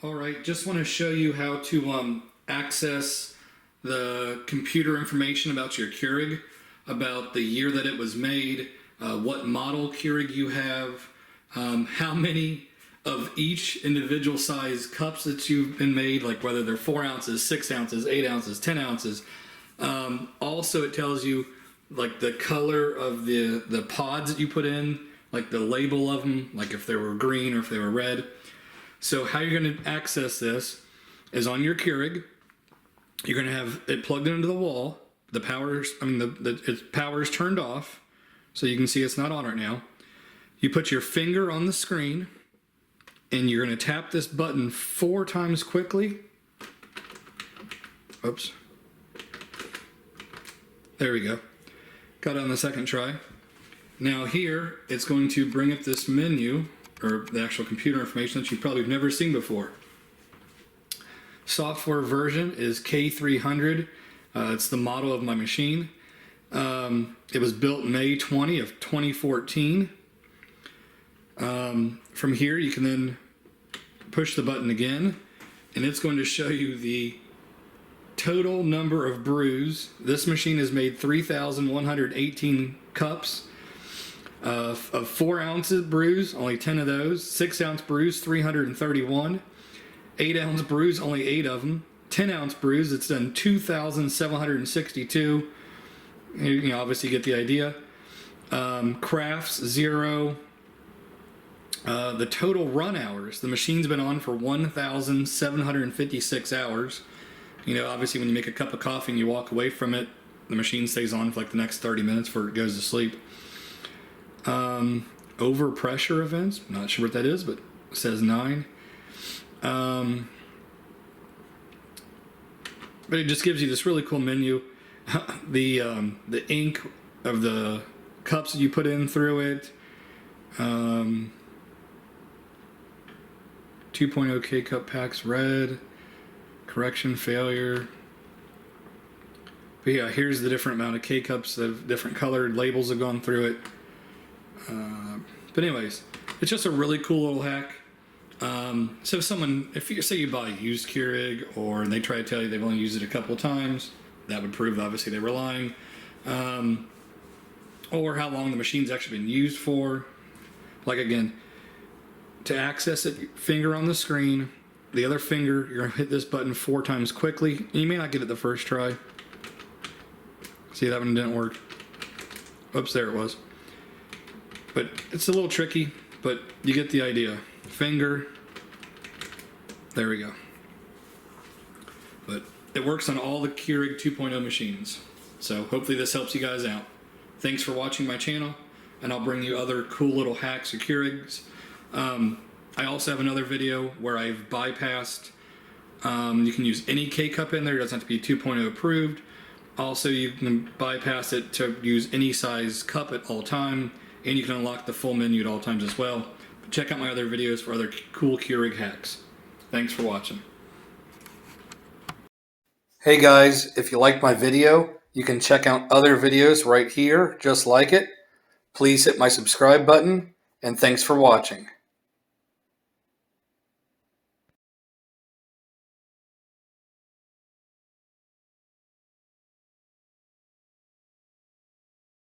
All right, just want to show you how to access the computer information about your Keurig, about the year that it was made, what model Keurig you have, how many of each individual size cups that you've been made, like whether they're 4 ounces, 6 ounces, 8 ounces, 10 ounces. Also, it tells you like the color of the pods that you put in, like the label of them, like if they were green or if they were red. So how you're going to access this is on your Keurig. You're going to have it plugged into the wall. The power's, its power is turned off, so you can see it's not on right now. You put your finger on the screen, and you're going to tap this button 4 times quickly. Oops. There we go. Got it on the second try. Now here, it's going to bring up this menu, or the actual computer information that you probably have never seen before. Software version is K300. It's the model of my machine. It was built May 20 of 2014. From here, you can then push the button again, and it's going to show you the total number of brews. This machine has made 3,118 cups. Of 4 ounces brews, only 10 of those. 6 ounce brews, 331. 8 ounce brews, only 8 of them. 10 ounce brews, it's done 2,762. You know, obviously you get the idea. Crafts, 0. The total run hours, the machine's been on for 1,756 hours. You know, obviously when you make a cup of coffee and you walk away from it, the machine stays on for like the next 30 minutes before it goes to sleep. Overpressure events, not sure what that is, but it says 9. But it just gives you this really cool menu. The ink of the cups that you put in through it. 2.0 K-cup packs, red. Correction, failure. But yeah, here's the different amount of K-cups that have different colored labels have gone through it. But anyways, it's just a really cool little hack. So if you say you buy a used Keurig or they try to tell you they've only used it a couple of times, that would prove obviously they were lying. Or how long the machine's actually been used for. Like again, to access it, finger on the screen, the other finger, you're going to hit this button 4 times quickly. You may not get it the first try. See, that one didn't work. Oops, there it was. But it's a little tricky, but you get the idea. Finger. There we go. But it works on all the Keurig 2.0 machines. So hopefully this helps you guys out. Thanks for watching my channel, and I'll bring you other cool little hacks of Keurigs. I also have another video where I've bypassed, you can use any K-cup in there, it doesn't have to be 2.0 approved. Also, you can bypass it to use any size cup at all time, and you can unlock the full menu at all times as well. But check out my other videos for other cool Keurig hacks. Thanks for watching. Hey guys, if you liked my video, you can check out other videos right here, just like it. Please hit my subscribe button, and thanks for watching.